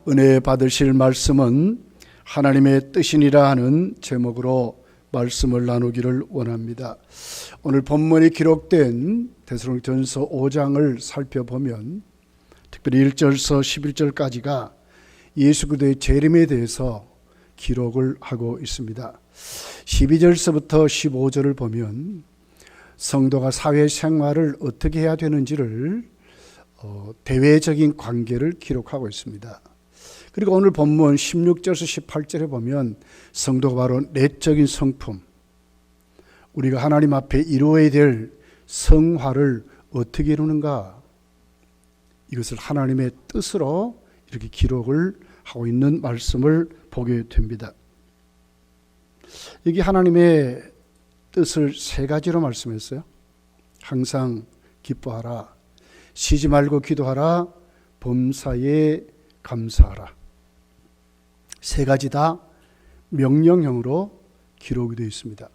은혜 받으실 말씀은 하나님의 뜻이니라 하는 제목으로 말씀을 나누기를 원합니다. 오늘 본문이 기록된 데살로니가전서 5장을 살펴보면 특별히 1절서 11절까지가 예수 그리스도의 재림에 대해서 기록을 하고 있습니다. 12절서부터 15절을 보면 성도가 사회생활을 어떻게 해야 되는지를 대외적인 관계를 기록하고 있습니다. 그리고 오늘 본문 16절에서 18절에 보면 성도가 바로 내적인 성품, 우리가 하나님 앞에 이루어야 될 성화를 어떻게 이루는가, 이것을 하나님의 뜻으로 이렇게 기록을 하고 있는 말씀을 보게 됩니다. 여기 하나님의 뜻을 세 가지로 말씀했어요. 항상 기뻐하라, 쉬지 말고 기도하라, 범사에 감사하라. 세 가지 다 명령형으로 기록이 되어 있습니다.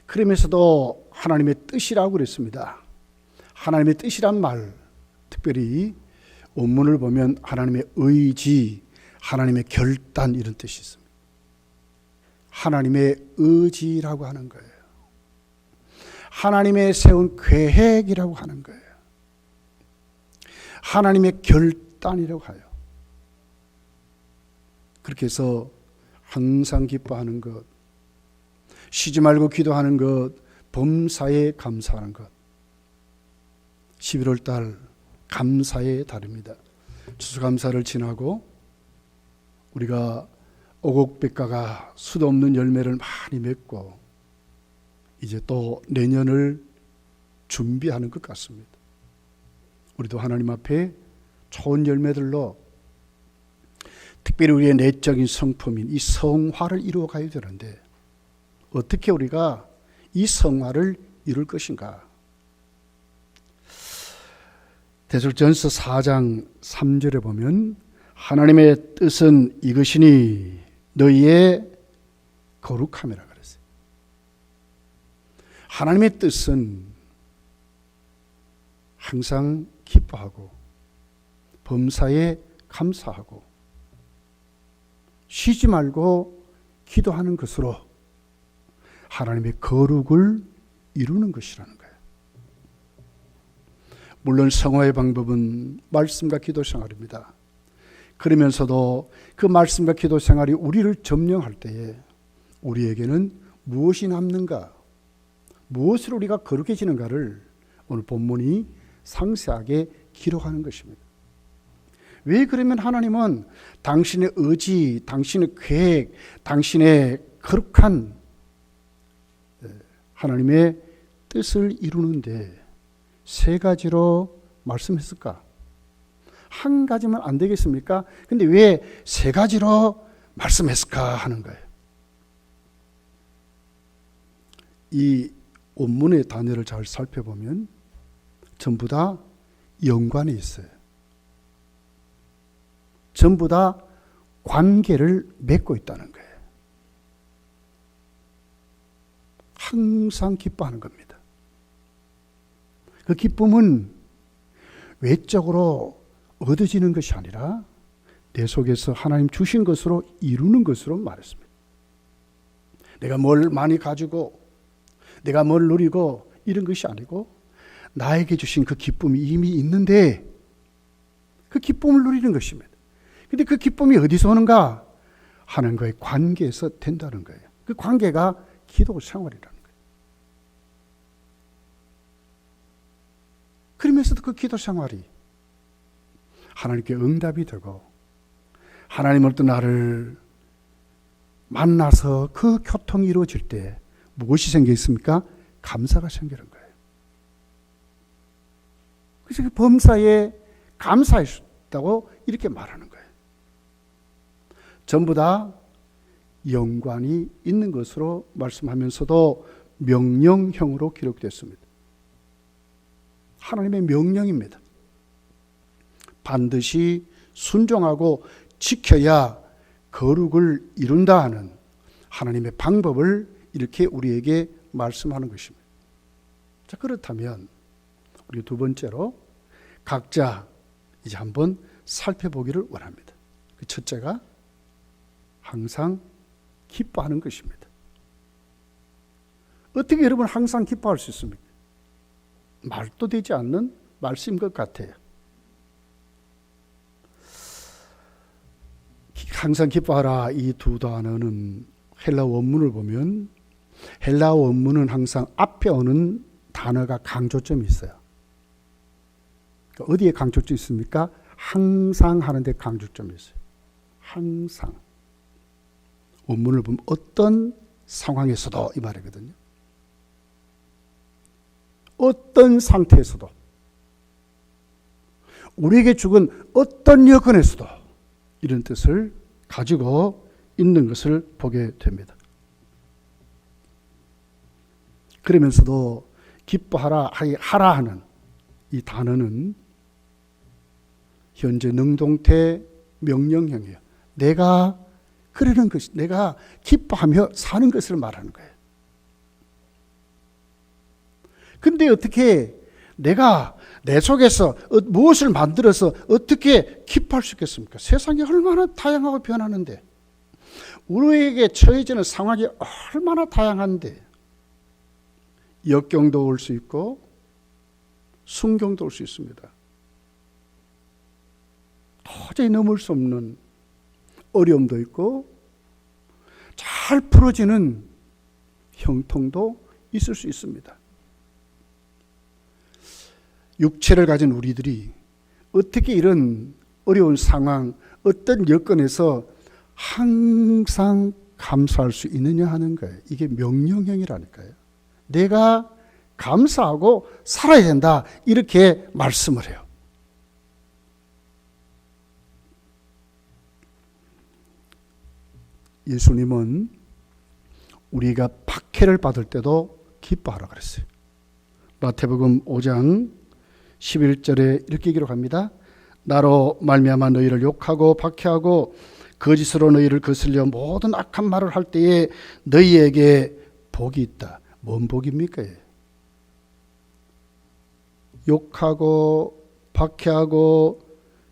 그러면서도 하나님의 뜻이라고 그랬습니다. 하나님의 뜻이란 말, 특별히 원문을 보면 하나님의 의지, 하나님의 결단, 이런 뜻이 있습니다. 하나님의 의지라고 하는 거예요. 하나님의 세운 계획이라고 하는 거예요. 하나님의 결단이라고 해요. 그렇게 해서 항상 기뻐하는 것, 쉬지 말고 기도하는 것, 범사에 감사하는 것. 11월 달 감사의 달입니다. 추수감사를 지나고 우리가 오곡백과가 수도 없는 열매를 많이 맺고 이제 또 내년을 준비하는 것 같습니다. 우리도 하나님 앞에 좋은 열매들로 특별히 우리의 내적인 성품인 이 성화를 이루어 가야 되는데 어떻게 우리가 이 성화를 이룰 것인가? 데살로니가전서 4장 3절에 보면 하나님의 뜻은 이것이니 너희의 거룩함이라 그랬어요. 하나님의 뜻은 항상 기뻐하고 범사에 감사하고 쉬지 말고 기도하는 것으로 하나님의 거룩을 이루는 것이라는 거예요. 물론 성화의 방법은 말씀과 기도 생활입니다. 그러면서도 그 말씀과 기도 생활이 우리를 점령할 때에 우리에게는 무엇이 남는가, 무엇으로 우리가 거룩해지는가를 오늘 본문이 상세하게 기록하는 것입니다. 왜 그러면 하나님은 당신의 의지, 당신의 계획, 당신의 거룩한 하나님의 뜻을 이루는데 세 가지로 말씀했을까? 한 가지면 안 되겠습니까? 근데 왜 세 가지로 말씀했을까 하는 거예요. 이 원문의 단어를 잘 살펴보면 전부 다 연관이 있어요. 전부 다 관계를 맺고 있다는 거예요. 항상 기뻐하는 겁니다. 그 기쁨은 외적으로 얻어지는 것이 아니라 내 속에서 하나님 주신 것으로 이루는 것으로 말했습니다. 내가 뭘 많이 가지고 내가 뭘 누리고 이런 것이 아니고 나에게 주신 그 기쁨이 이미 있는데 그 기쁨을 누리는 것입니다. 근데 그 기쁨이 어디서 오는가? 하나님과의 관계에서 된다는 거예요. 그 관계가 기도 생활이라는 거예요. 그러면서도 그 기도 생활이 하나님께 응답이 되고 하나님을 또 나를 만나서 그 교통이 이루어질 때 무엇이 생겨 있습니까? 감사가 생기는 거예요. 그래서 그 범사에 감사했다고 이렇게 말하는 거예요. 전부 다 연관이 있는 것으로 말씀하면서도 명령형으로 기록됐습니다. 하나님의 명령입니다. 반드시 순종하고 지켜야 거룩을 이룬다 하는 하나님의 방법을 이렇게 우리에게 말씀하는 것입니다. 자, 그렇다면 우리 두 번째로 각자 이제 한번 살펴보기를 원합니다. 그 첫째가 항상 기뻐하는 것입니다. 어떻게 여러분 항상 기뻐할 수 있습니까? 말도 되지 않는 말씀인 것 같아요. 항상 기뻐하라 이 두 단어는 헬라 원문을 보면 헬라 원문은 항상 앞에 오는 단어가 강조점이 있어요. 어디에 강조점이 있습니까? 항상 하는데 강조점이 있어요. 항상. 원문을 보면 어떤 상황에서도 이 말이거든요. 어떤 상태에서도 우리에게 죽은 어떤 여건에서도 이런 뜻을 가지고 있는 것을 보게 됩니다. 그러면서도 기뻐하라 하라 하는 이 단어는 현재 능동태 명령형이에요. 내가 그러는 것이 내가 기뻐하며 사는 것을 말하는 거예요. 근데 어떻게 내가 내 속에서 무엇을 만들어서 어떻게 기뻐할 수 있겠습니까? 세상이 얼마나 다양하고 변하는데 우리에게 처해지는 상황이 얼마나 다양한데 역경도 올 수 있고 순경도 올 수 있습니다. 도저히 넘을 수 없는 어려움도 있고 잘 풀어지는 형통도 있을 수 있습니다. 육체를 가진 우리들이 어떻게 이런 어려운 상황, 어떤 여건에서 항상 감사할 수 있느냐 하는 거예요. 이게 명령형이라니까요. 내가 감사하고 살아야 된다 이렇게 말씀을 해요. 예수님은 우리가 박해를 받을 때도 기뻐하라 그랬어요. 마태복음 5장 11절에 이렇게 기록합니다. 나로 말미암아 너희를 욕하고 박해하고 거짓으로 너희를 거슬려 모든 악한 말을 할 때에 너희에게 복이 있다. 뭔 복입니까? 욕하고 박해하고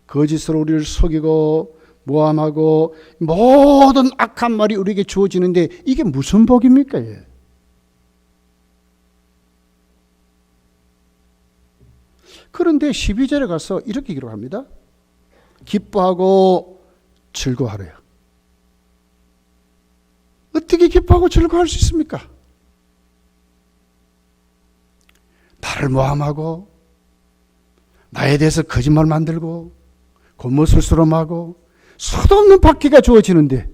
거짓으로 우리를 속이고 모함하고 모든 악한 말이 우리에게 주어지는데 이게 무슨 복입니까? 그런데 12절에 가서 이렇게 기록합니다. 기뻐하고 즐거워하래요. 어떻게 기뻐하고 즐거워할 수 있습니까? 나를 모함하고 나에 대해서 거짓말 만들고 곤모술수럼하고 수도 없는 박해가 주어지는데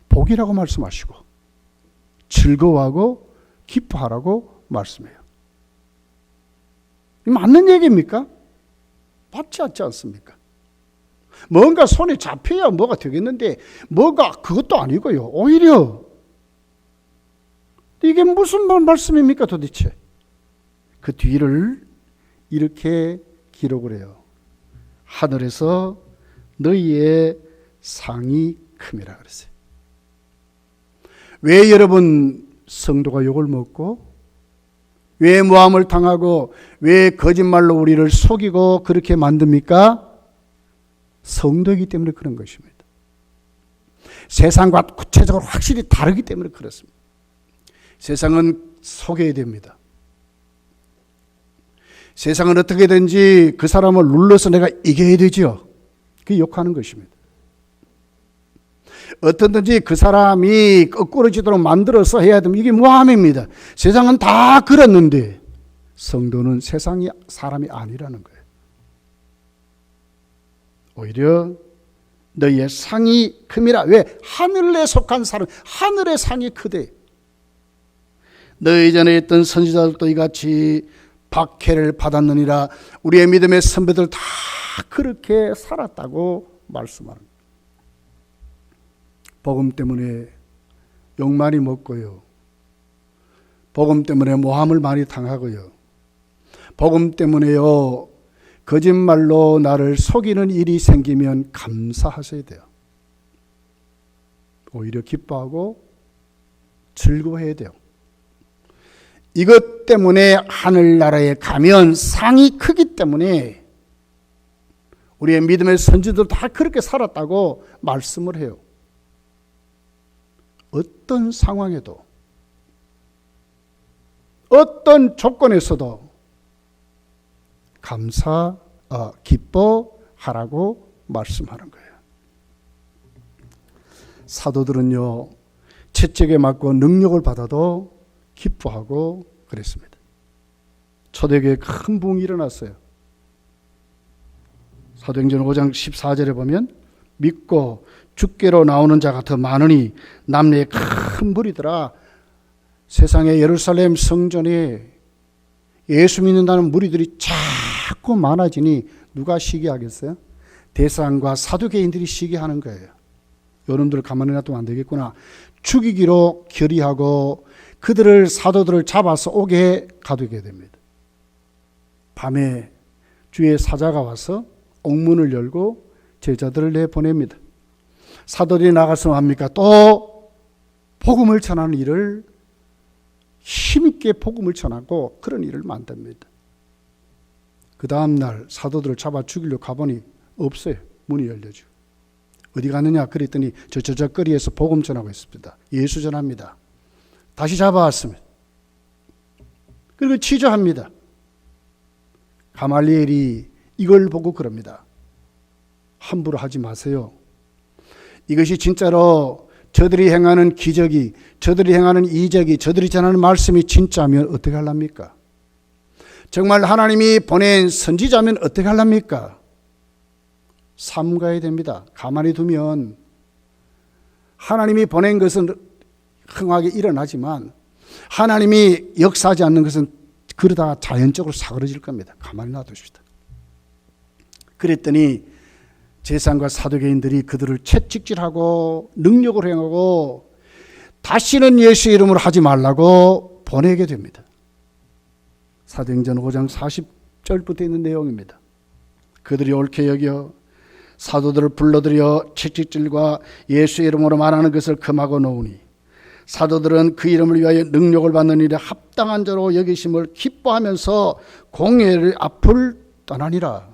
복이라고 말씀하시고 즐거워하고 기뻐하라고 말씀해요. 이 맞는 얘기입니까? 맞지 않습니까? 뭔가 손에 잡혀야 뭐가 되겠는데 뭐가 그것도 아니고요. 오히려 이게 무슨 말씀입니까 도대체? 그 뒤를 이렇게 기록을 해요. 하늘에서 너희의 상이 큼이라 그랬어요. 왜 여러분 성도가 욕을 먹고 왜 모함을 당하고 왜 거짓말로 우리를 속이고 그렇게 만듭니까? 성도이기 때문에 그런 것입니다. 세상과 구체적으로 확실히 다르기 때문에 그렇습니다. 세상은 속여야 됩니다. 세상은 어떻게든지 그 사람을 눌러서 내가 이겨야 되죠. 그게 욕하는 것입니다. 어떻든지 그 사람이 거꾸러지도록 만들어서 해야 됩니다. 이게 모함입니다. 세상은 다 그렇는데 성도는 세상이 사람이 아니라는 거예요. 오히려 너희의 상이 큼이라. 왜? 하늘에 속한 사람, 하늘의 상이 크대. 너희 전에 있던 선지자들도 이같이 박해를 받았느니라. 우리의 믿음의 선배들 다 그렇게 살았다고 말씀하는 거예요. 복음 때문에 욕 많이 먹고요. 복음 때문에 모함을 많이 당하고요. 복음 때문에요. 거짓말로 나를 속이는 일이 생기면 감사하셔야 돼요. 오히려 기뻐하고 즐거워해야 돼요. 이것 때문에 하늘나라에 가면 상이 크기 때문에 우리의 믿음의 선지도 다 그렇게 살았다고 말씀을 해요. 어떤 상황에도, 어떤 조건에서도 기뻐하라고 말씀하는 거예요. 사도들은요, 채찍에 맞고 능력을 받아도 기뻐하고 그랬습니다. 초대교회에 큰 부흥이 일어났어요. 사도행전 5장 14절에 보면 믿고 주께로 나오는 자가 더 많으니 남녀의 큰 무리더라. 세상의 예루살렘 성전에 예수 믿는다는 무리들이 자꾸 많아지니 누가 시기하겠어요? 대상과 사두개인들이 시기하는 거예요. 여러분들 가만히 놔두면 안 되겠구나. 죽이기로 결의하고 그들을, 사도들을 잡아서 오게 가두게 됩니다. 밤에 주의 사자가 와서 옥문을 열고 제자들을 내보냅니다. 사도들이 나가서 합니까? 또 복음을 전하는 일을, 힘있게 복음을 전하고 그런 일을 만듭니다. 그 다음날 사도들을 잡아 죽이려고 가보니 없어요. 문이 열려지고. 어디 갔느냐 그랬더니 저 거리에서 복음 전하고 있습니다. 예수 전합니다. 다시 잡아왔습니다. 그리고 취조합니다. 가말리엘이 이걸 보고 그럽니다. 함부로 하지 마세요. 이것이 진짜로 저들이 행하는 기적이, 저들이 행하는 이적이, 저들이 전하는 말씀이 진짜면 어떻게 하랍니까? 정말 하나님이 보낸 선지자면 어떻게 하랍니까? 삼가야 됩니다. 가만히 두면 하나님이 보낸 것은 흥하게 일어나지만 하나님이 역사하지 않는 것은 그러다가 자연적으로 사그러질 겁니다. 가만히 놔두십시다. 그랬더니 제사장과 사두개인들이 그들을 채찍질하고 능력을 행하고 다시는 예수 이름으로 하지 말라고 보내게 됩니다. 사도행전 5장 40절부터 있는 내용입니다. 그들이 옳게 여겨 사도들을 불러들여 채찍질과 예수 이름으로 말하는 것을 금하고 놓으니 사도들은 그 이름을 위하여 능력을 받는 일에 합당한 자로 여기심을 기뻐하면서 공회를 앞을 떠나니라.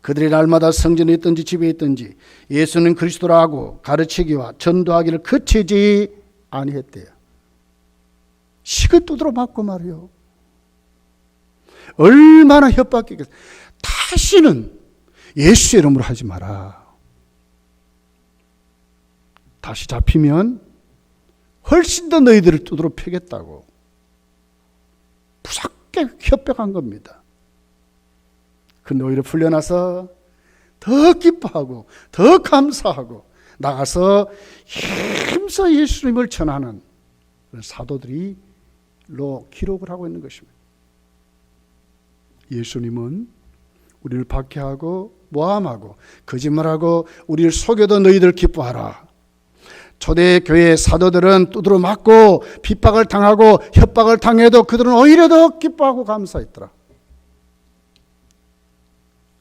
그들이 날마다 성전에 있든지 집에 있든지 예수는 그리스도라 하고 가르치기와 전도하기를 그치지 아니했대요. 식을 두드러 맞고 말이요. 얼마나 협박했겠어요. 다시는 예수 이름으로 하지 마라. 다시 잡히면 훨씬 더 너희들을 두드러 패겠다고 무섭게 협박한 겁니다. 근데 오히려 풀려나서 더 기뻐하고 더 감사하고 나가서 힘써 예수님을 전하는 사도들이 기록을 하고 있는 것입니다. 예수님은 우리를 박해하고 모함하고 거짓말하고 우리를 속여도 너희들 기뻐하라. 초대교회 사도들은 두드러 맞고 핍박을 당하고 협박을 당해도 그들은 오히려 더 기뻐하고 감사했더라.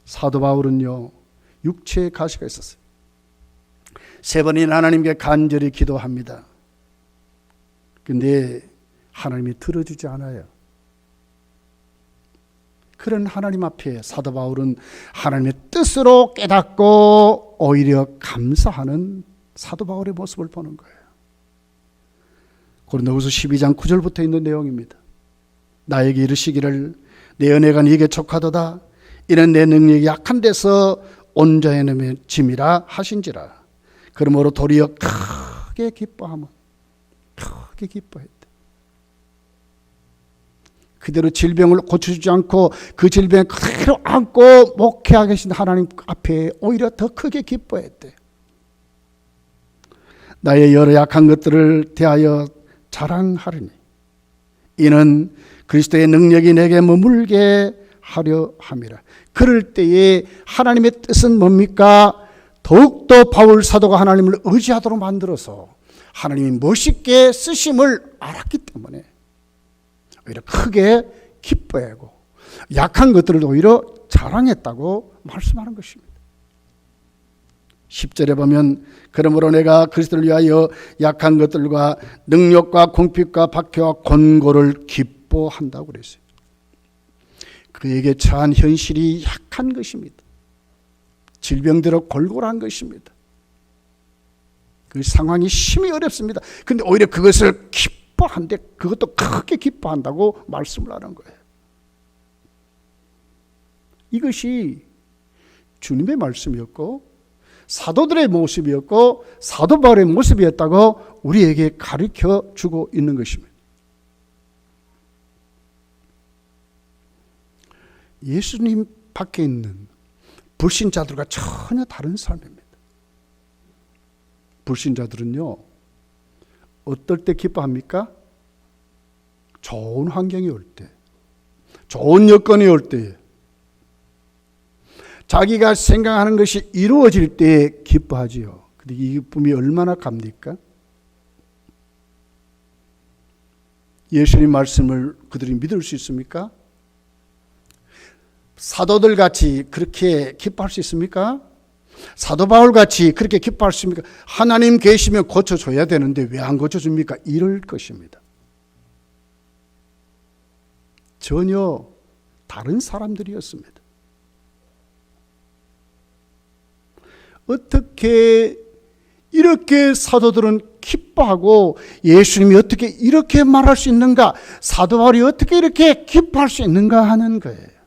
사도 바울은요, 육체의 가시가 있었어요. 3번이나 하나님께 간절히 기도합니다. 근데 하나님이 들어주지 않아요. 그런 하나님 앞에 사도 바울은 하나님의 뜻으로 깨닫고 오히려 감사하는 사도 바울의 모습을 보는 거예요. 고린도후서 12장 9절부터 있는 내용입니다. 나에게 이르시기를 내 은혜가 네게 족하도다. 이는 내 능력이 약한 데서 온 자의 짐이라 하신지라. 그러므로 도리어 크게 기뻐하면 크게 기뻐했대. 그대로 질병을 고쳐주지 않고 그 질병을 그대로 안고 목회하게 하신 하나님 앞에 오히려 더 크게 기뻐했대. 나의 여러 약한 것들을 대하여 자랑하리니 이는 그리스도의 능력이 내게 머물게 하려 함이라. 그럴 때에 하나님의 뜻은 뭡니까? 더욱더 바울 사도가 하나님을 의지하도록 만들어서 하나님이 멋있게 쓰심을 알았기 때문에 오히려 크게 기뻐하고 약한 것들을 오히려 자랑했다고 말씀하는 것입니다. 10절에 보면 그러므로 내가 그리스도를 위하여 약한 것들과 능력과 궁핍과 박해와 권고를 기뻐한다고 그랬어요. 그에게 처한 현실이 약한 것입니다. 질병들어 골골한 것입니다. 그 상황이 심히 어렵습니다. 근데 오히려 그것을 기뻐한데 그것도 크게 기뻐한다고 말씀을 하는 거예요. 이것이 주님의 말씀이었고 사도들의 모습이었고 사도 바울의 모습이었다고 우리에게 가르쳐 주고 있는 것입니다. 예수님 밖에 있는 불신자들과 전혀 다른 삶입니다. 불신자들은요, 어떨 때 기뻐합니까? 좋은 환경이 올 때, 좋은 여건이 올 때, 자기가 생각하는 것이 이루어질 때 기뻐하지요. 근데 이 기쁨이 얼마나 갑니까? 예수님 말씀을 그들이 믿을 수 있습니까? 사도들 같이 그렇게 기뻐할 수 있습니까? 사도 바울 같이 그렇게 기뻐할 수 있습니까? 하나님 계시면 고쳐줘야 되는데 왜 안 고쳐줍니까? 이럴 것입니다. 전혀 다른 사람들이었습니다. 어떻게 이렇게 사도들은 기뻐하고 예수님이 어떻게 이렇게 말할 수 있는가? 사도 바울이 어떻게 이렇게 기뻐할 수 있는가 하는 거예요.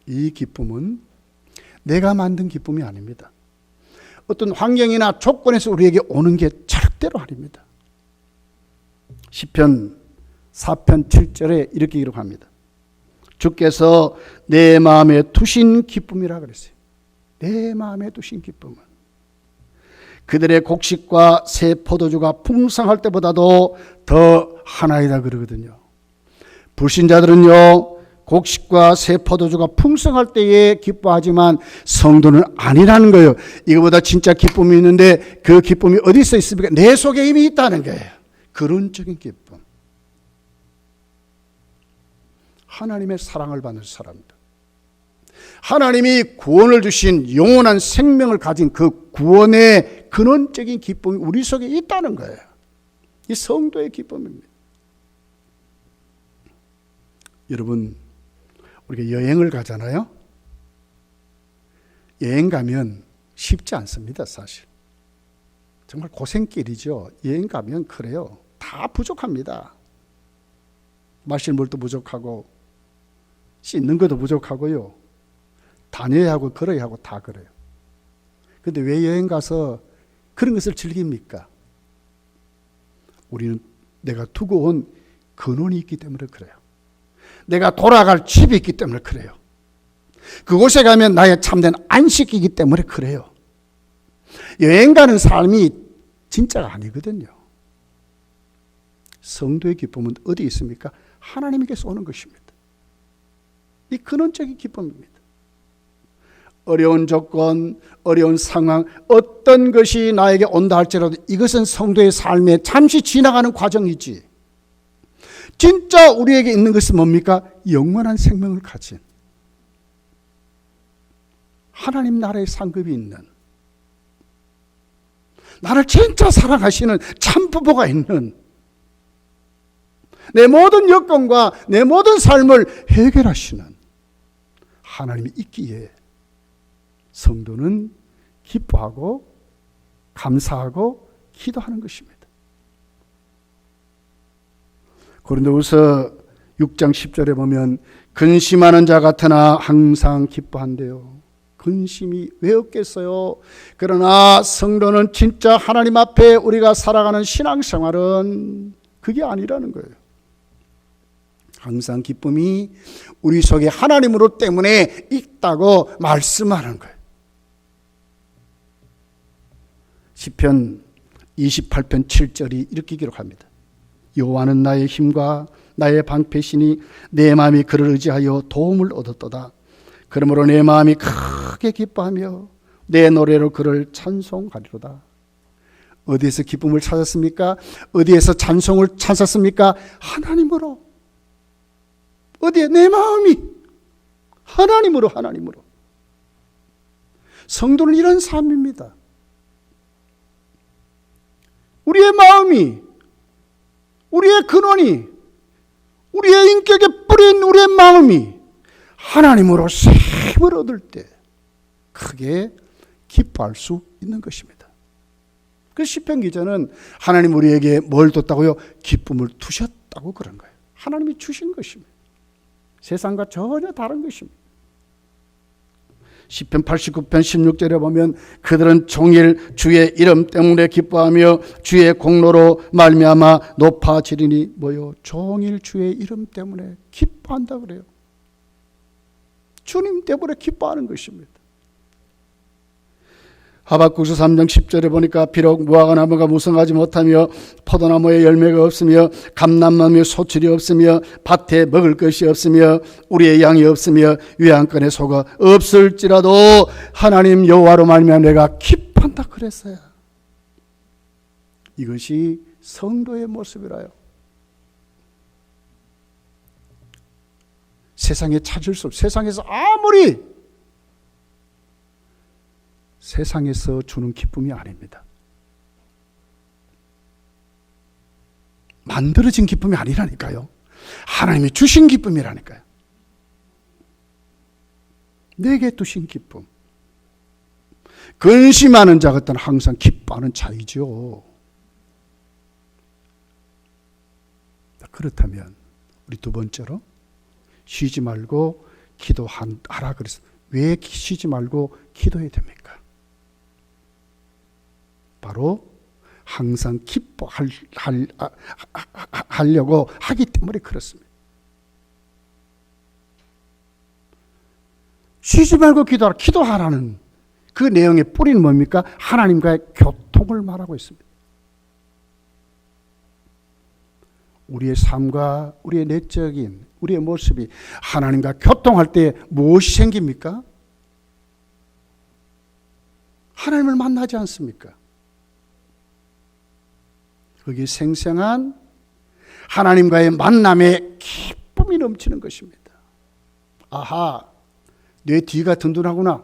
이 기쁨은 내가 만든 기쁨이 아닙니다. 어떤 환경이나 조건에서 우리에게 오는 게 절대로 아닙니다. 시편 4편 7절에 이렇게 기록합니다. 주께서 내 마음에 두신 기쁨이라 그랬어요. 내 마음에 두신 기쁨은 그들의 곡식과 새 포도주가 풍성할 때보다도 더 하나이다 그러거든요. 불신자들은요, 곡식과 새 포도주가 풍성할 때에 기뻐하지만 성도는 아니라는 거예요. 이거보다 진짜 기쁨이 있는데 그 기쁨이 어디서 있습니까? 내 속에 이미 있다는 거예요. 그런적인 기쁨. 하나님의 사랑을 받는 사람들, 하나님이 구원을 주신 영원한 생명을 가진 그 구원의 근원적인 기쁨이 우리 속에 있다는 거예요. 이 성도의 기쁨입니다. 여러분, 우리가 여행을 가잖아요. 여행 가면 쉽지 않습니다, 사실. 정말 고생길이죠. 여행 가면 그래요. 다 부족합니다. 마실 물도 부족하고 씻는 것도 부족하고요. 다녀야 하고 걸어야 하고 다 그래요. 그런데 왜 여행 가서 그런 것을 즐깁니까? 우리는 내가 두고 온 근원이 있기 때문에 그래요. 내가 돌아갈 집이 있기 때문에 그래요. 그곳에 가면 나의 참된 안식이기 때문에 그래요. 여행 가는 삶이 진짜가 아니거든요. 성도의 기쁨은 어디 있습니까? 하나님께서 오는 것입니다. 이 근원적인 기쁨입니다. 어려운 조건, 어려운 상황, 어떤 것이 나에게 온다 할지라도 이것은 성도의 삶에 잠시 지나가는 과정이지. 진짜 우리에게 있는 것은 뭡니까? 영원한 생명을 가진 하나님 나라의 상급이 있는, 나를 진짜 사랑하시는 참 부모가 있는, 내 모든 여건과 내 모든 삶을 해결하시는 하나님이 있기에 성도는 기뻐하고 감사하고 기도하는 것입니다. 고린도후서 6장 10절에 보면 근심하는 자 같으나 항상 기뻐한대요. 근심이 왜 없겠어요? 그러나 성도는 진짜 하나님 앞에 우리가 살아가는 신앙생활은 그게 아니라는 거예요. 항상 기쁨이 우리 속에 하나님으로 때문에 있다고 말씀하는 거예요. 시편 28편 7절이 이렇게 기록합니다. 여호와는 나의 힘과 나의 방패시니 내 마음이 그를 의지하여 도움을 얻었도다. 그러므로 내 마음이 크게 기뻐하며 내 노래로 그를 찬송하리로다. 어디에서 기쁨을 찾았습니까? 어디에서 찬송을 찾았습니까? 하나님으로. 어디에? 내 마음이 하나님으로. 성도는 이런 삶입니다. 우리의 마음이, 우리의 근원이, 우리의 인격에 뿌린 우리의 마음이 하나님으로 샘을 얻을 때, 크게 기뻐할 수 있는 것입니다. 그 시편 기자는 하나님 우리에게 뭘 뒀다고요? 기쁨을 두셨다고 그런 거예요. 하나님이 주신 것입니다. 세상과 전혀 다른 것입니다. 시편 89편 16절에 보면 그들은 종일 주의 이름 때문에 기뻐하며 주의 공로로 말미암아 높아지리니 뭐요? 종일 주의 이름 때문에 기뻐한다 그래요. 주님 때문에 기뻐하는 것입니다. 하박국서 3장 10절에 보니까 비록 무화과 나무가 무성하지 못하며 포도나무에 열매가 없으며 감람나무에 소출이 없으며 밭에 먹을 것이 없으며 우리의 양이 없으며 외양간에 소가 없을지라도 하나님 여호와로 말미암아 내가 기뻐한다 그랬어요. 이것이 성도의 모습이라요. 세상에 찾을 수 없어요. 세상에서 아무리 세상에서 주는 기쁨이 아닙니다. 만들어진 기쁨이 아니라니까요. 하나님이 주신 기쁨이라니까요. 내게 두신 기쁨. 근심하는 자 같은 항상 기뻐하는 자이죠. 그렇다면 우리 두 번째로 쉬지 말고 기도하라 그랬어요. 왜 쉬지 말고 기도해야 됩니까? 바로 항상 기뻐하려고 하기 때문에 그렇습니다. 쉬지 말고 기도하라. 기도하라는 그 내용의 뿌리는 뭡니까? 하나님과의 교통을 말하고 있습니다. 우리의 삶과 우리의 내적인 우리의 모습이 하나님과 교통할 때 무엇이 생깁니까? 하나님을 만나지 않습니까? 거기에 생생한 하나님과의 만남에 기쁨이 넘치는 것입니다. 아하, 내 뒤가 든든하구나.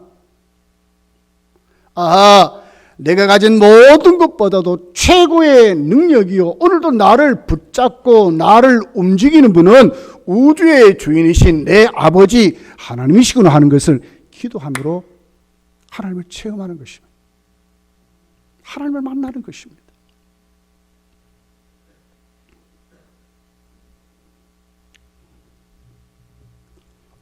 아하, 내가 가진 모든 것보다도 최고의 능력이요, 오늘도 나를 붙잡고 나를 움직이는 분은 우주의 주인이신 내 아버지 하나님이시구나 하는 것을 기도함으로 하나님을 체험하는 것입니다. 하나님을 만나는 것입니다.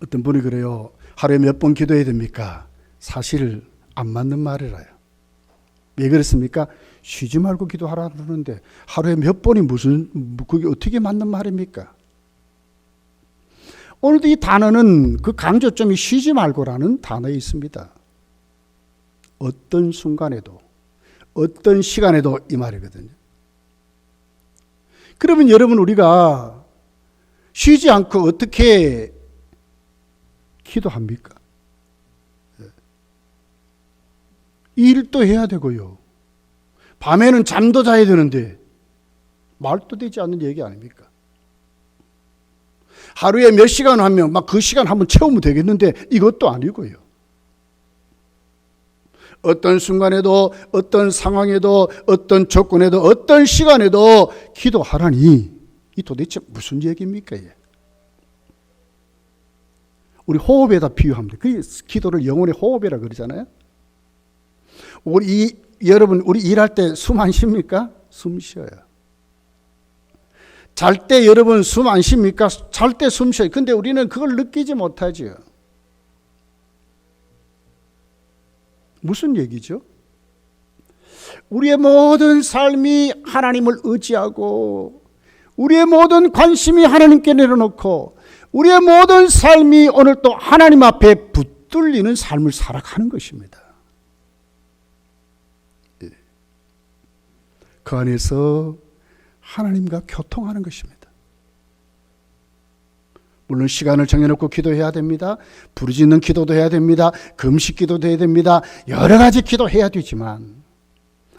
어떤 분이 그래요. 하루에 몇 번 기도해야 됩니까? 사실 안 맞는 말이라요. 왜 그렇습니까? 쉬지 말고 기도하라 그러는데 하루에 몇 번이 그게 어떻게 맞는 말입니까? 오늘도 이 단어는 그 강조점이 쉬지 말고라는 단어에 있습니다. 어떤 순간에도 어떤 시간에도 이 말이거든요. 그러면 여러분 우리가 쉬지 않고 어떻게 기도합니까? 일도 해야 되고요. 밤에는 잠도 자야 되는데 말도 되지 않는 얘기 아닙니까? 하루에 몇 시간 하면 막 그 시간 한번 채우면 되겠는데 이것도 아니고요. 어떤 순간에도 어떤 상황에도 어떤 조건에도 어떤 시간에도 기도하라니 이 도대체 무슨 얘기입니까? 우리 호흡에다 비유합니다. 그 기도를 영혼의 호흡이라 그러잖아요. 여러분 우리 일할 때 숨 안 쉽니까? 숨 쉬어요. 잘 때 여러분 숨 안 쉽니까? 잘 때 숨 쉬어요. 근데 우리는 그걸 느끼지 못하죠. 무슨 얘기죠? 우리의 모든 삶이 하나님을 의지하고 우리의 모든 관심이 하나님께 내려놓고 우리의 모든 삶이 오늘 또 하나님 앞에 붙들리는 삶을 살아가는 것입니다. 그 안에서 하나님과 교통하는 것입니다. 물론 시간을 정해놓고 기도해야 됩니다. 부르짖는 기도도 해야 됩니다. 금식 기도도 해야 됩니다. 여러 가지 기도해야 되지만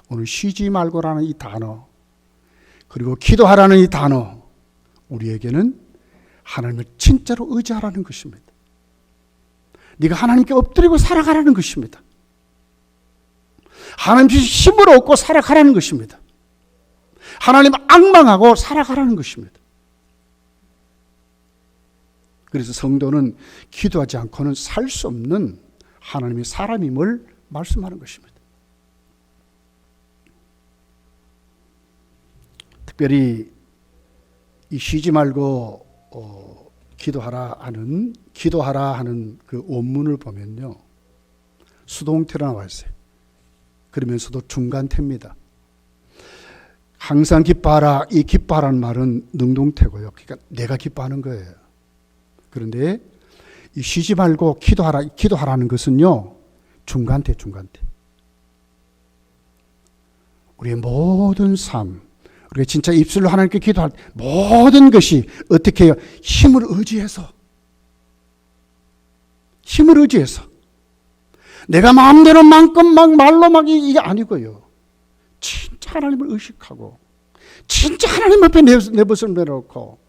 오늘 쉬지 말고라는 이 단어 그리고 기도하라는 이 단어 우리에게는 하나님을 진짜로 의지하라는 것입니다. 네가 하나님께 엎드리고 살아가라는 것입니다. 하나님 힘을 얻고 살아가라는 것입니다. 하나님 앙망하고 살아가라는 것입니다. 그래서 성도는 기도하지 않고는 살 수 없는 하나님이 사람임을 말씀하는 것입니다. 특별히 이 쉬지 말고 기도하라 하는 그 원문을 보면요, 수동태로 나와 있어요. 그러면서도 중간태입니다. 항상 기뻐하라, 이 기뻐하라는 말은 능동태고요. 그러니까 내가 기뻐하는 거예요. 그런데 이 쉬지 말고 기도하라는 것은요, 중간태. 우리의 모든 삶, 우리가 진짜 입술로 하나님께 기도할 모든 것이 어떻게 해요? 힘을 의지해서. 내가 마음대로 만큼 막 말로 막 이게 아니고요. 진짜 하나님을 의식하고, 진짜 하나님 앞에 내 것을 내놓고,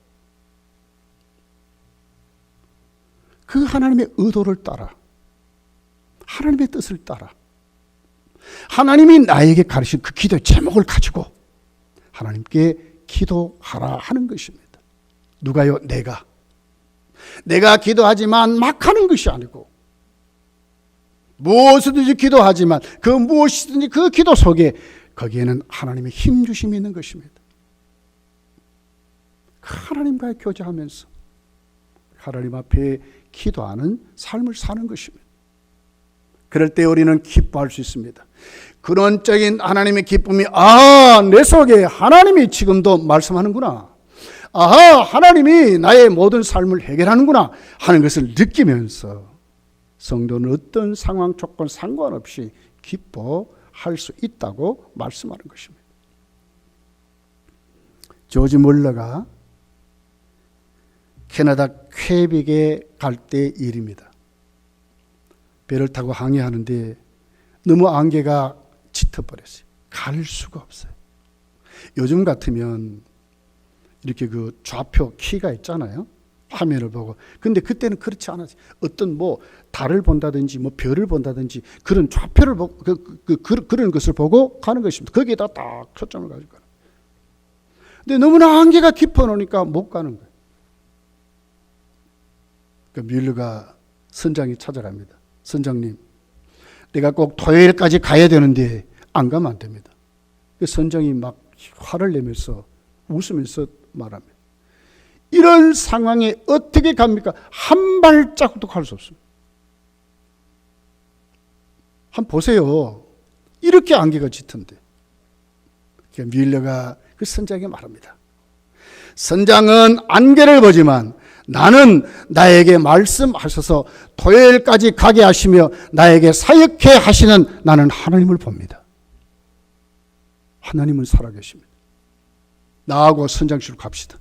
그 하나님의 의도를 따라, 하나님의 뜻을 따라, 하나님이 나에게 가르친 그 기도의 제목을 가지고 하나님께 기도하라 하는 것입니다. 누가요? 내가 기도하지만 막 하는 것이 아니고, 무엇이든지 기도하지만 그 무엇이든지 그 기도 속에 거기에는 하나님의 힘주심이 있는 것입니다. 하나님과의 교제하면서 하나님 앞에 기도하는 삶을 사는 것입니다. 그럴 때 우리는 기뻐할 수 있습니다. 근원적인 하나님의 기쁨이, 내 속에 하나님이 지금도 말씀하는구나, 하나님이 나의 모든 삶을 해결하는구나 하는 것을 느끼면서 성도는 어떤 상황 조건 상관없이 기뻐할 수 있다고 말씀하는 것입니다. 조지 멀러가 캐나다 퀘벡에 갈 때 일입니다. 배를 타고 항해하는데 너무 안개가 짙어버렸어요. 갈 수가 없어요. 요즘 같으면 이렇게 그 좌표 키가 있잖아요. 화면을 보고. 근데 그때는 그렇지 않았어요. 어떤 달을 본다든지 별을 본다든지 그런 좌표를 보고 그런 것을 보고 가는 것입니다. 거기에다 딱 초점을 가지고 가는. 근데 너무나 안개가 깊어 놓으니까 못 가는 거예요. 그러니까 뮬러가 선장이 찾아갑니다. 선장님, 내가 꼭 토요일까지 가야 되는데 안 가면 안 됩니다. 그 선장이 막 화를 내면서 웃으면서 말합니다. 이런 상황에 어떻게 갑니까? 한 발자국도 갈 수 없습니다. 한번 보세요. 이렇게 안개가 짙은데. 그러니까 뮬러가 그 선장에게 말합니다. 선장은 안개를 보지만 나는 나에게 말씀하셔서 토요일까지 가게 하시며 나에게 사역해 하시는 나는 하나님을 봅니다. 하나님은 살아계십니다. 나하고 선장실로 갑시다.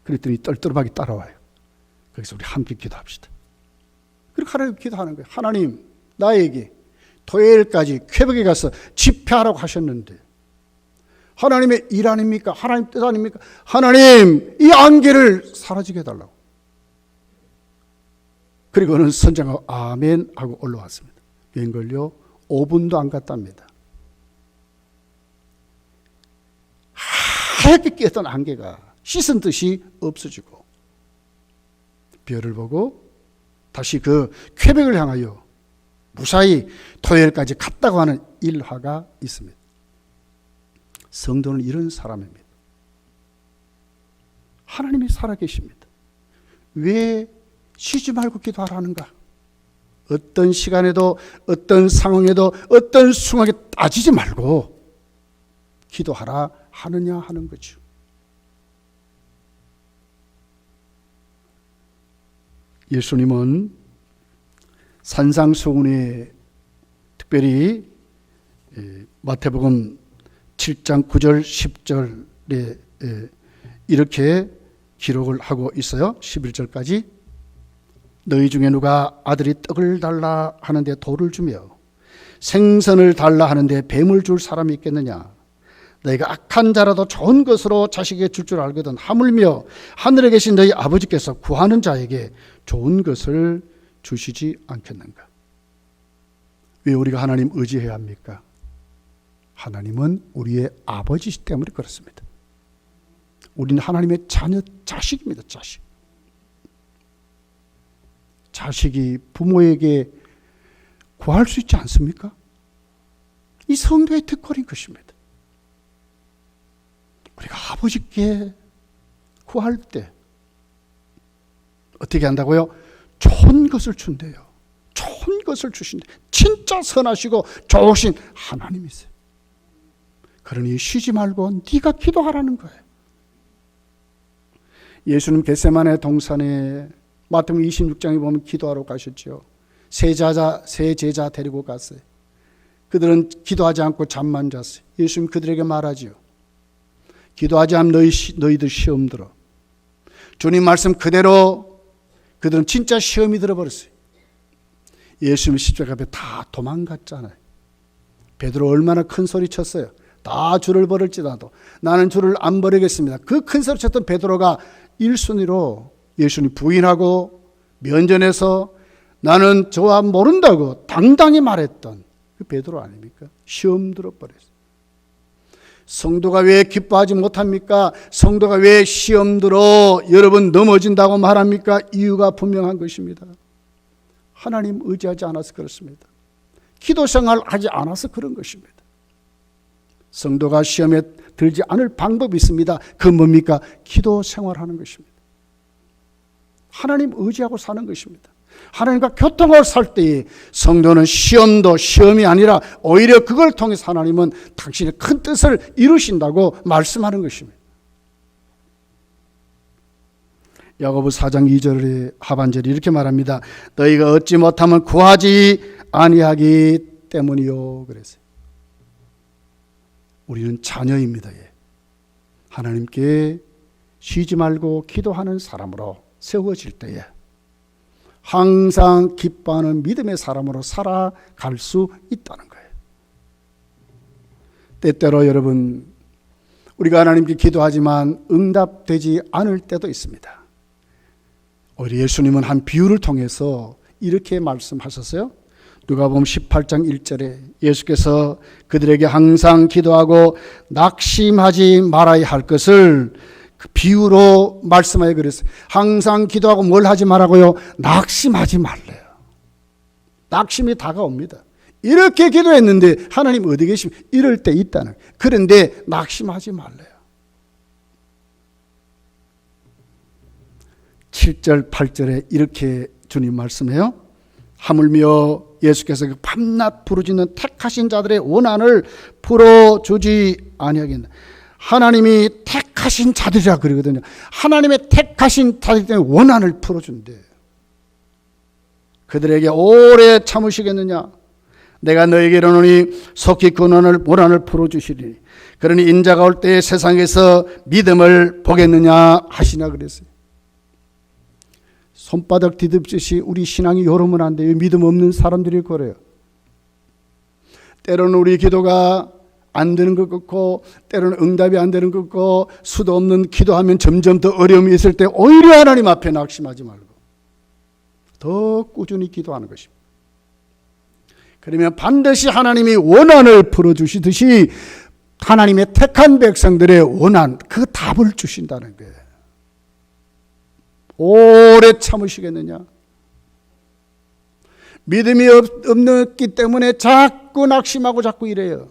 그랬더니 떨떠름하게 따라와요. 거기서 우리 함께 기도합시다. 그렇게 하나님 기도하는 거예요. 하나님, 나에게 토요일까지 퀘벡에 가서 집회하라고 하셨는데 하나님의 일 아닙니까? 하나님 뜻 아닙니까? 하나님, 이 안개를 사라지게 해달라고. 그리고는 선장하고 아멘 하고 올라왔습니다. 웬걸요? 5분도 안 갔답니다. 하얗게 깼던 안개가 씻은 듯이 없어지고 별을 보고 다시 그 퀘벡을 향하여 무사히 토요일까지 갔다고 하는 일화가 있습니다. 성도는 이런 사람입니다. 하나님이 살아계십니다. 왜 쉬지 말고 기도하라는가? 어떤 시간에도 어떤 상황에도 어떤 순간에 따지지 말고 기도하라 하느냐 하는 거죠. 예수님은 산상수훈에 특별히 마태복음 7장 9절 10절에 이렇게 기록을 하고 있어요. 11절까지. 너희 중에 누가 아들이 떡을 달라 하는데 돌을 주며 생선을 달라 하는데 뱀을 줄 사람이 있겠느냐? 너희가 악한 자라도 좋은 것으로 자식에게 줄 줄 알거든 하물며 하늘에 계신 너희 아버지께서 구하는 자에게 좋은 것을 주시지 않겠는가? 왜 우리가 하나님 의지해야 합니까? 하나님은 우리의 아버지시기 때문에 그렇습니다. 우리는 하나님의 자녀, 자식입니다. 자식. 자식이 부모에게 구할 수 있지 않습니까? 이 성도의 특권인 것입니다. 우리가 아버지께 구할 때 어떻게 한다고요? 좋은 것을 준대요. 좋은 것을 주신대. 진짜 선하시고 좋으신 하나님이세요. 그러니 쉬지 말고 네가 기도하라는 거예요. 예수님 겟세마네 동산에 마태복음 26장에 보면 기도하러 가셨죠. 세 제자 데리고 갔어요. 그들은 기도하지 않고 잠만 잤어요. 예수님 그들에게 말하지요. 기도하지 않으면 너희들 시험 들어. 주님 말씀 그대로 그들은 진짜 시험이 들어버렸어요. 예수님 십자가 앞에 다 도망갔잖아요. 베드로 얼마나 큰 소리 쳤어요. 다 주를 버릴지라도 나는 주를 안 버리겠습니다. 그 큰 소리 쳤던 베드로가 1순위로 예수님 부인하고 면전에서 나는 저와 모른다고 당당히 말했던 그 베드로 아닙니까? 시험 들어버렸어요. 성도가 왜 기뻐하지 못합니까? 성도가 왜 시험 들어 여러분 넘어진다고 말합니까? 이유가 분명한 것입니다. 하나님 의지하지 않아서 그렇습니다. 기도 생활을 하지 않아서 그런 것입니다. 성도가 시험에 들지 않을 방법이 있습니다. 그건 뭡니까? 기도 생활하는 것입니다. 하나님 의지하고 사는 것입니다. 하나님과 교통을 살 때에 성도는 시험도 시험이 아니라 오히려 그걸 통해서 하나님은 당신의 큰 뜻을 이루신다고 말씀하는 것입니다. 야고보 4장 2절의 하반절이 이렇게 말합니다. 너희가 얻지 못하면 구하지 아니하기 때문이요. 그랬어요. 우리는 자녀입니다. 하나님께 쉬지 말고 기도하는 사람으로 세워질 때에 항상 기뻐하는 믿음의 사람으로 살아갈 수 있다는 거예요. 때때로 여러분 우리가 하나님께 기도하지만 응답되지 않을 때도 있습니다. 우리 예수님은 한 비유를 통해서 이렇게 말씀하셨어요. 누가복음 18장 1절에 예수께서 그들에게 항상 기도하고 낙심하지 말아야 할 것을 그 비유로 말씀하여 그랬어요. 항상 기도하고 뭘 하지 말라고요? 낙심하지 말래요. 낙심이 다가옵니다. 이렇게 기도했는데 하나님 어디 계십니까? 이럴 때 있다는. 그런데 낙심하지 말래요. 7절 8절에 이렇게 주님 말씀해요. 하물며 예수께서 그 밤낮 부르짖는 택하신 자들의 원한을 풀어주지 아니하겠나. 하나님이 택하신 자들이라 그러거든요. 하나님의 택하신 자들 때문에 원한을 풀어준대. 그들에게 오래 참으시겠느냐. 내가 너에게 이르노니 속히 그 원한을 풀어주시리니 그러니 인자가 올 때 세상에서 믿음을 보겠느냐 하시나 그랬어요. 손바닥 뒤집듯이 우리 신앙이 요러면 안 돼요. 믿음 없는 사람들이 그래요. 때로는 우리 기도가 안 되는 것 같고 때로는 응답이 안 되는 것 같고 수도 없는 기도하면 점점 더 어려움이 있을 때 오히려 하나님 앞에 낙심하지 말고 더 꾸준히 기도하는 것입니다. 그러면 반드시 하나님이 원한을 풀어주시듯이 하나님의 택한 백성들의 원한 그 답을 주신다는 거예요. 오래 참으시겠느냐? 믿음이 없기 때문에 자꾸 낙심하고 자꾸 이래요.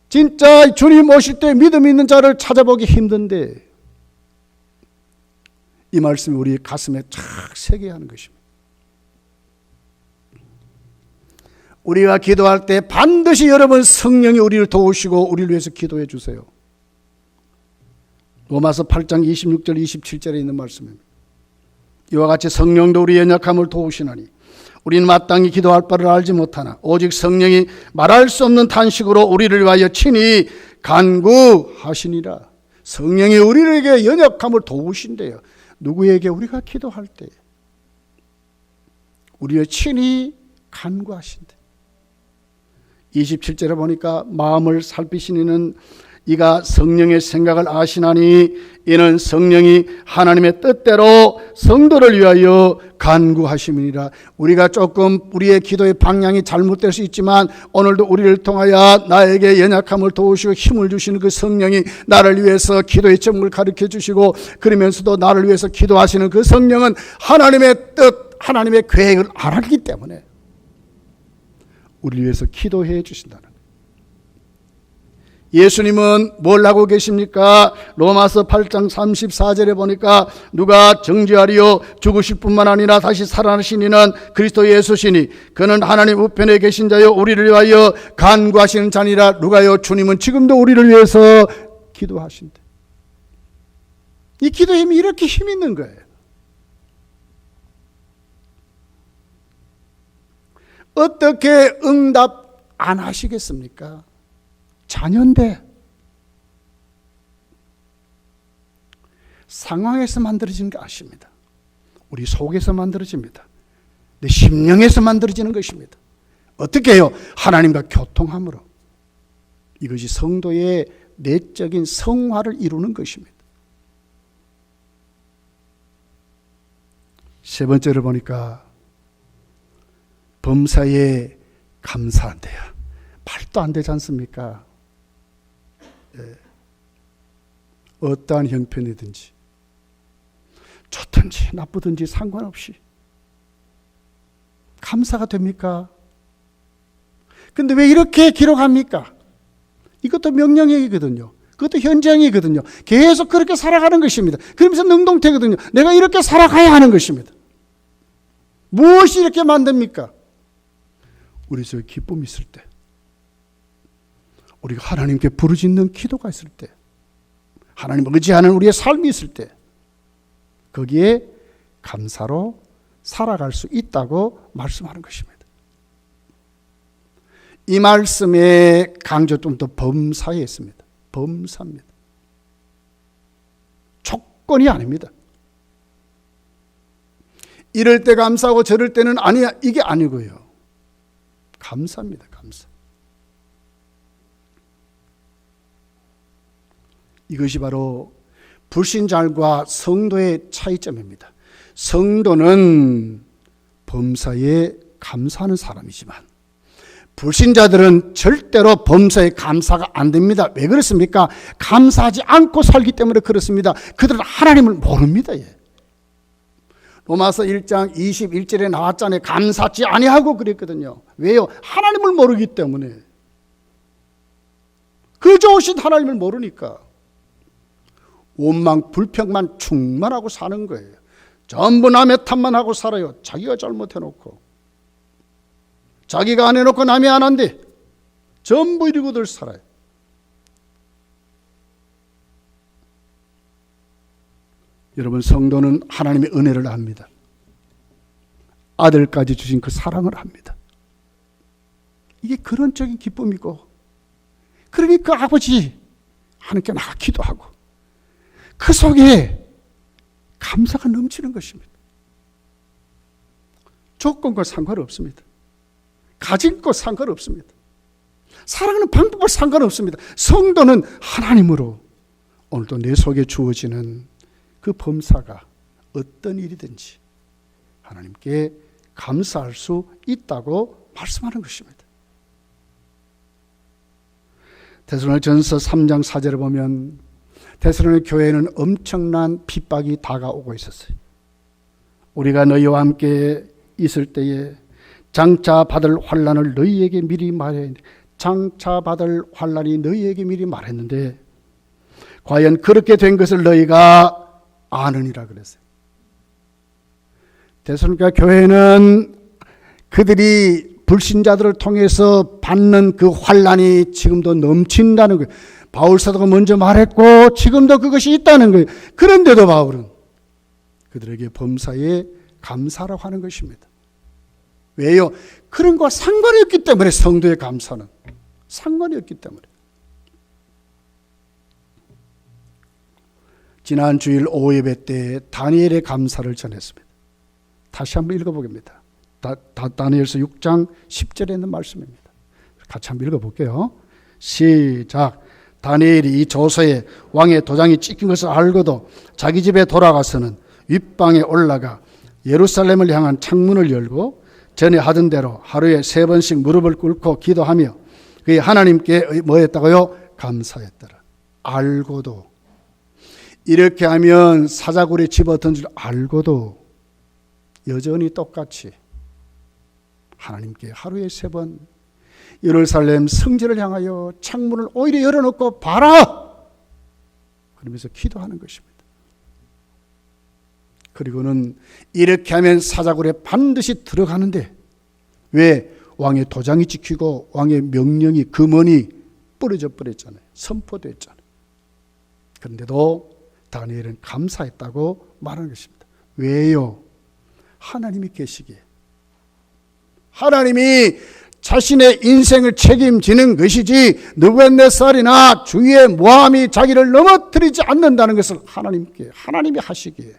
진짜 주님 오실 때 믿음 있는 자를 찾아보기 힘든데 이 말씀이 우리 가슴에 착 새게 하는 것입니다. 우리가 기도할 때 반드시 여러분 성령이 우리를 도우시고 우리를 위해서 기도해 주세요. 로마서 8장 26절 27절에 있는 말씀입니다. 이와 같이 성령도 우리의 연약함을 도우시나니 우리는 마땅히 기도할 바를 알지 못하나 오직 성령이 말할 수 없는 탄식으로 우리를 위하여 친히 간구하시니라. 성령이 우리에게 연약함을 도우신대요. 누구에게? 우리가 기도할 때 우리의 친히 간구하신대. 27절에 보니까 마음을 살피시는 이가 성령의 생각을 아시나니 이는 성령이 하나님의 뜻대로 성도를 위하여 간구하심이니라. 우리가 조금 우리의 기도의 방향이 잘못될 수 있지만 오늘도 우리를 통하여 나에게 연약함을 도우시고 힘을 주시는 그 성령이 나를 위해서 기도의 제목을 가르쳐 주시고 그러면서도 나를 위해서 기도하시는 그 성령은 하나님의 뜻 하나님의 계획을 알았기 때문에 우리를 위해서 기도해 주신다는 거예요. 예수님은 뭘 하고 계십니까? 로마서 8장 34절에 보니까 누가 정죄하리요? 죽으실 뿐만 아니라 다시 살아나신 이는 그리스도 예수시니 그는 하나님 우편에 계신 자요 우리를 위하여 간구하시는 자니라. 누가요? 주님은 지금도 우리를 위해서 기도하신대. 이 기도의 힘이 이렇게 힘 있는 거예요. 어떻게 응답 안 하시겠습니까? 자녀인데 상황에서 만들어지는 게 아십니다. 우리 속에서 만들어집니다. 내 심령에서 만들어지는 것입니다. 어떻게 해요? 하나님과 교통함으로. 이것이 성도의 내적인 성화를 이루는 것입니다. 세 번째로 보니까 범사에 감사한대요. 말도 안 되지 않습니까? 어떠한 형편이든지 좋든지 나쁘든지 상관없이 감사가 됩니까? 근데 왜 이렇게 기록합니까? 이것도 명령형이거든요. 그것도 현장이거든요. 계속 그렇게 살아가는 것입니다. 그러면서 능동태거든요. 내가 이렇게 살아가야 하는 것입니다. 무엇이 이렇게 만듭니까? 우리 속에 기쁨이 있을 때, 우리가 하나님께 부르짖는 기도가 있을 때, 하나님을 의지하는 우리의 삶이 있을 때, 거기에 감사로 살아갈 수 있다고 말씀하는 것입니다. 이 말씀의 강조 좀 더 범사에 있습니다. 범사입니다. 조건이 아닙니다. 이럴 때 감사하고 저럴 때는 아니야, 이게 아니고요. 감사입니다. 감사. 이것이 바로 불신자들과 성도의 차이점입니다. 성도는 범사에 감사하는 사람이지만 불신자들은 절대로 범사에 감사가 안 됩니다. 왜 그렇습니까? 감사하지 않고 살기 때문에 그렇습니다. 그들은 하나님을 모릅니다. 로마서 1장 21절에 나왔잖아요. 감사치 아니하고 그랬거든요. 왜요? 하나님을 모르기 때문에. 그 좋으신 하나님을 모르니까 원망 불평만 충만하고 사는 거예요. 전부 남의 탓만 하고 살아요. 자기가 잘못해놓고 자기가 안 해놓고 남이 안 한대. 전부 이러고들 살아요. 여러분, 성도는 하나님의 은혜를 압니다. 아들까지 주신 그 사랑을 압니다. 이게 근원적인 기쁨이고, 그러니까 아버지 하나님께 나가 기도하고 그 속에 감사가 넘치는 것입니다. 조건과 상관없습니다. 가진 것 상관없습니다. 사랑하는 방법과 상관없습니다. 성도는 하나님으로 오늘도 내 속에 주어지는 그 범사가 어떤 일이든지 하나님께 감사할 수 있다고 말씀하는 것입니다. 데살로니가전서 3장 4절을 보면 데살로니가 교회에는 엄청난 핍박이 다가오고 있었어요. 우리가 너희와 함께 있을 때에 장차 받을 환난을 너희에게 미리 말했는데, 장차 받을 환난이 너희에게 미리 말했는데 과연 그렇게 된 것을 너희가 아느니라 그랬어요. 데살로니가 교회는 그들이 불신자들을 통해서 받는 그 환난이 지금도 넘친다는 거예요. 바울 사도가 먼저 말했고 지금도 그것이 있다는 거예요. 그런데도 바울은 그들에게 범사에 감사라고 하는 것입니다. 왜요? 그런 것과 상관이 없기 때문에, 성도의 감사는 상관이 없기 때문에. 지난 주일 오후 예배 때 다니엘의 감사를 전했습니다. 다시 한번 읽어보겠습니다. 다니엘서 6장 10절에 있는 말씀입니다. 같이 한번 읽어볼게요. 시작. 다니엘이 이 조서에 왕의 도장이 찍힌 것을 알고도 자기 집에 돌아가서는 윗방에 올라가 예루살렘을 향한 창문을 열고 전에 하던 대로 하루에 3번씩 무릎을 꿇고 기도하며 그의 하나님께 뭐 했다고요? 감사했더라. 알고도, 이렇게 하면 사자굴에 집어던질 알고도 여전히 똑같이 하나님께 하루에 3번 예루살렘 성전을 향하여 창문을 오히려 열어놓고 봐라! 그러면서 기도하는 것입니다. 그리고는 이렇게 하면 사자굴에 반드시 들어가는데 왜? 왕의 도장이 찍히고 왕의 명령이 금언이 뿌려져 버렸잖아요. 선포됐잖아요. 그런데도 다니엘은 감사했다고 말하는 것입니다. 왜요? 하나님이 계시기에. 하나님이 자신의 인생을 책임지는 것이지 느부갓네살이나 주위의 모함이 자기를 넘어뜨리지 않는다는 것을 하나님이 하시기에,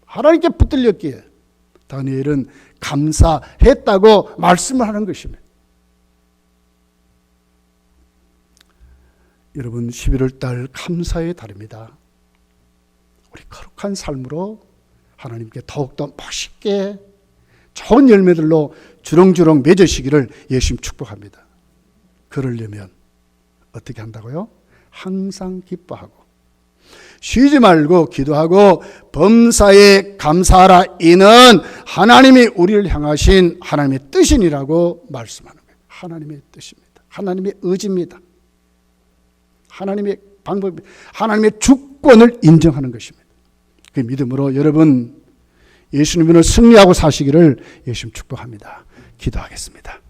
하나님께 붙들렸기에 다니엘은 감사했다고 말씀을 하는 것입니다. 여러분, 11월 달 감사의 달입니다. 우리 거룩한 삶으로 하나님께 더욱더 멋있게 좋은 열매들로 주렁주렁 맺으시기를 예수님 축복합니다. 그러려면 어떻게 한다고요? 항상 기뻐하고 쉬지 말고 기도하고 범사에 감사하라. 이는 하나님이 우리를 향하신 하나님의 뜻이니라고 말씀하는 거예요. 하나님의 뜻입니다. 하나님의 의지입니다. 하나님의 방법, 하나님의 주권을 인정하는 것입니다. 그 믿음으로 여러분 예수님으로 승리하고 사시기를 예수님 축복합니다. 기도하겠습니다.